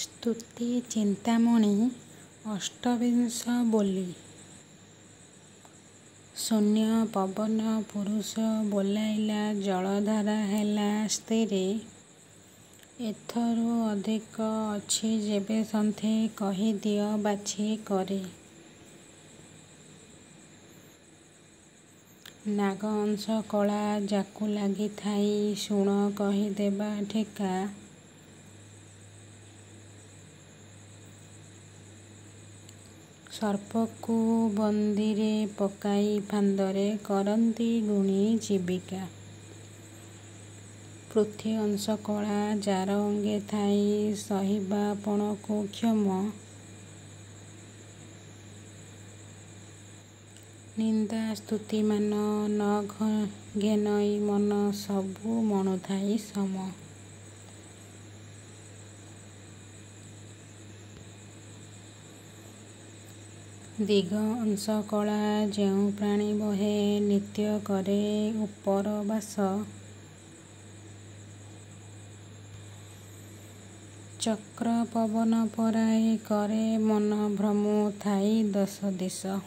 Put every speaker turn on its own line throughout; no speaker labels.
ସ୍ତୁତି ଚିନ୍ତାମଣି ଅଷ୍ଟବିଂଶ ବୋଲି। ଶୂନ୍ୟ ପବନ ପୁରୁଷ ବୋଲାଇଲା ଜଳଧାରା ହେଲା ସ୍ଥିରେ। ଏଥରୁ ଅଧିକ ଅଛି ଯେବେ ସନ୍ଧି କହିଦିଅ ବାଛି କରି। ନାଗ ଅଂଶ କଳା ଯାକୁ ଲାଗିଥାଇ ଶୁଣ କହିଦେବା ଠିକା। ସର୍ପକୁ ବନ୍ଦୀରେ ପକାଇ ଫାନ୍ଦରେ କରନ୍ତି ଗୁଣି ଜୀବିକା। ପୃଥ୍ୱୀ ଅଂଶ କଳା ଯାର ଅଙ୍ଗେ ଥାଇ ସହିବା ପଣକୁ କ୍ଷମ। ନିନ୍ଦା ସ୍ତୁତିମାନ ନ ଘେନଇ ମନ ସବୁ ମଣୁଥାଇ ସମ। ଦିଗ ଅଂଶ କଳା ଯେଉଁ ପ୍ରାଣୀ ବହେ ନିତ୍ୟ କରେ ଉପରବାସ। ଚକ୍ର ପବନ ପରାଇ କରେ ମନ ଭ୍ରମୁ ଥାଇ ଦଶ ଦିଶ।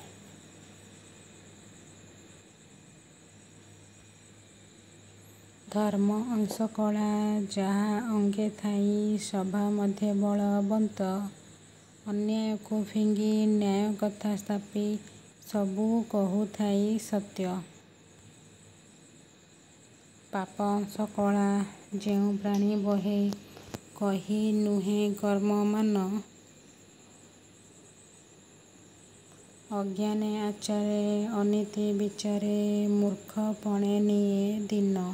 ଧର୍ମ ଅଂଶ କଳା ଯାହା ଅଙ୍ଗେ ଥାଇ ସଭା ମଧ୍ୟେ ବଳବନ୍ତ। ଅନ୍ୟାୟକୁ ଫିଙ୍ଗି ନ୍ୟାୟ କଥା ସ୍ଥାପି ସବୁ କହୁଥାଇ ସତ୍ୟ। ପାପ ଅଂଶ କଳା ଯେଉଁ ପ୍ରାଣୀ ବହେ କହି ନୁହେଁ କର୍ମମାନ। ଅଜ୍ଞାନେ ଆଚରେ ଅନୀତି ବିଚାରେ ମୂର୍ଖ ପଣେ ନିଏ ଦିନ।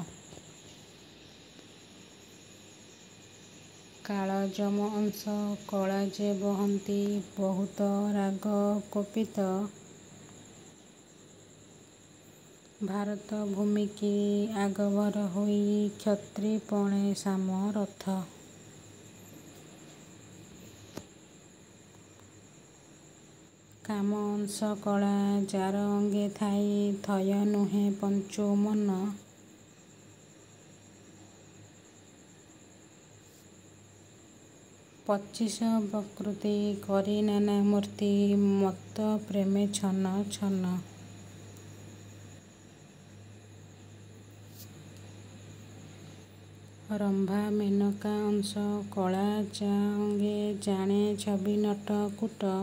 କାଳ ଯମ ଅଂଶ କଳା ଯେ ବହନ୍ତି ବହୁତ ରାଗ କୋପିତ। ଭାରତ ଭୂମିକି ଆଗଭର ହୋଇ କ୍ଷତ୍ରୀ ପଣେ ସାମ ରଥ। କାମ ଅଂଶ କଳା ଯାର ଅଙ୍ଗେ ଥାଇ ଥୟ ନୁହେଁ ପଞ୍ଚୁ ମନ। ପଚିଶ ପ୍ରକୃତି କରି ନାନା ମୂର୍ତ୍ତି ମତ୍ତ ପ୍ରେମେ ଛନ ଛନ। ରମ୍ଭା ମେନକା ଅଂଶ କଳା ଯା ଅଙ୍ଗେ ଜାଣେ ଛବି ନଟ କୂଟ।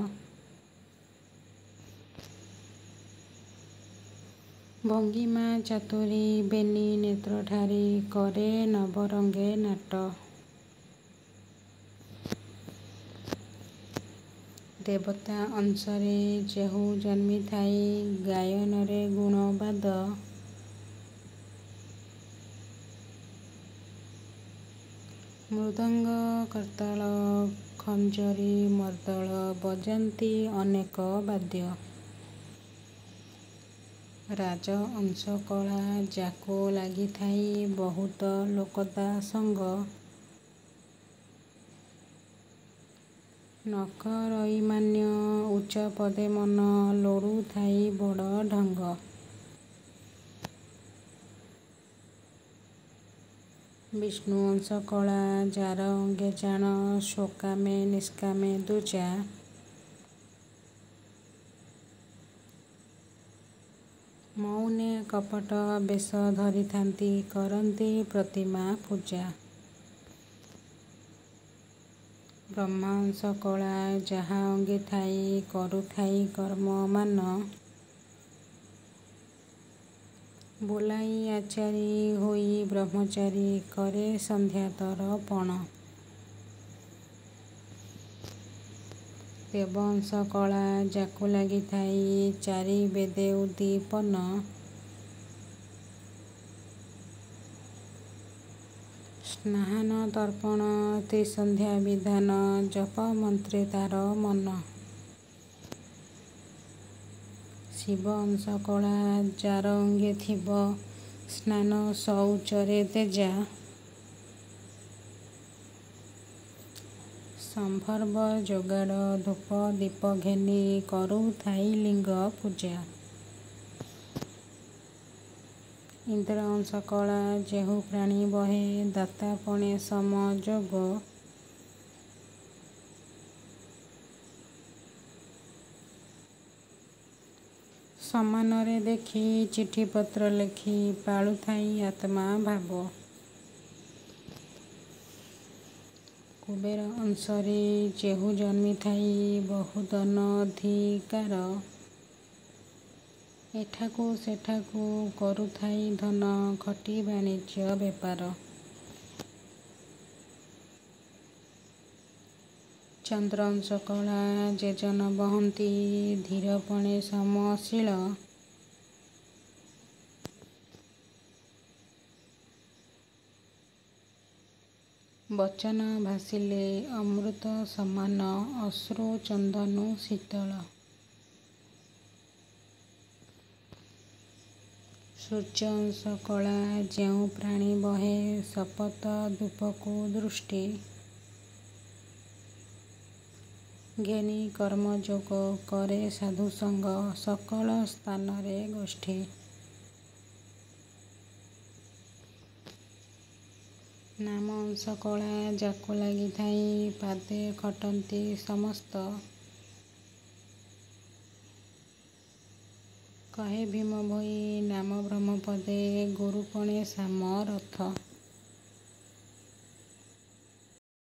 ଭଙ୍ଗିମା ଚାତୁରୀ ବେନି ନେତ୍ର ଠାରି କରେ ନବରଙ୍ଗେ ନାଟ। ଦେବତା ଅଂଶରେ ଯେହୁ ଜନ୍ମିଥାଇ ଗାୟନରେ ଗୁଣବାଦ। ମୃଦଙ୍ଗ କରତାଳ ଖଞ୍ଜରୀ ମର୍ଦ୍ଦଳ ବଜାନ୍ତି ଅନେକ ବାଦ୍ୟ। ରାଜ ଅଂଶ କଳା ଯାକୁ ଲାଗିଥାଇ ବହୁତ ଲୋକତା ସଙ୍ଗ। ନକରଇମାନ୍ୟ ଉଚ୍ଚ ପଦେ ମନ ଲୋଡୁଥାଇ ବଡ଼ ଢଙ୍ଗ। ବିଷ୍ଣୁ ଅଂଶ କଳା ଯାର ଅଙ୍ଗେ ଜାଣ ସ୍ୱକାମେ ନିଷ୍କାମେ ଦୁଜା। ମୌନେ କପଟ ବେଶ ଧରିଥାନ୍ତି କରନ୍ତି ପ୍ରତିମା ପୂଜା। ବ୍ରହ୍ମା ଅଂଶ କଳା ଯାହା ଅଙ୍ଗେ ଥାଇ କରୁଥାଇ କର୍ମ ମାନ। ବୋଲାଇ ଆଚାରୀ ହୋଇ ବ୍ରହ୍ମଚାରୀ କରେ ସନ୍ଧ୍ୟା ତରପଣ। ଦେବ ଅଂଶ କଳା ଯାକୁ ଲାଗିଥାଇ ଚାରି ବେଦେ ଉଦ୍ଦୀପନ। ସ୍ନାନ ତର୍ପଣ ତ୍ରିସନ୍ଧ୍ୟା ବିଧାନ ଜପ ମନ୍ତ୍ରେ ତାର ମନ। ଶିବ ଅଂଶ କଳା ଯାର ଅଙ୍ଗେ ଥିବ ସ୍ନାନ ଶଉଚରେ ତେଜା। ସମ୍ଭର୍ବ ଯୋଗାଡ଼ ଧୂପ ଦୀପ ଘେନି କରୁଥାଇ ଲିଙ୍ଗ ପୂଜା। ଇନ୍ଦ୍ର ଅଂଶ କଳା ଯେହୁ ପ୍ରାଣୀ ବହେ ଦାତା ପଣେ ସମ ଯୋଗ। ସମାନରେ ଦେଖି ଚିଠିପତ୍ର ଲେଖି ପାଳୁଥାଇ ଆତ୍ମା ଭାବ। କୁବେର ଅଂଶରେ ଚେହୁ ଜନ୍ମିଥାଇ ବହୁ ଧନ ଅଧିକାର। ଏଠାକୁ ସେଠାକୁ କରୁଥାଇ ଧନ ଖଟି ବାଣିଜ୍ୟ ବେପାର। ଚନ୍ଦ୍ରଅଂଶ କଳା ଯେଜନ ବହନ୍ତି ଧୀରପଣେ ସମଶୀଳ। ବଚନ ଭାସିଲେ ଅମୃତ ସମାନ ଅଶ୍ରୁ ଚନ୍ଦନୁ ଶୀତଳ। ସୂର୍ଯ୍ୟ ଅଂଶ କଳା ଯେଉଁ ପ୍ରାଣୀ ବହେ ଶପଥ ଧୂପକୁ ଦୃଷ୍ଟି। ଘେନି କର୍ମଯୋଗ କରେ ସାଧୁସଙ୍ଗ ସକଳ ସ୍ଥାନରେ ଗୋଷ୍ଠୀ। ନାମ ଅଂଶ କଳା ଯାକୁ ଲାଗିଥାଇ ପାଦେ ଖଟନ୍ତି ସମସ୍ତ। କହେ ଭୀମ ଭୋଇ ନାମ ବ୍ରହ୍ମପଦେ ଗୁରୁପଣେ ସାମ ରଥ।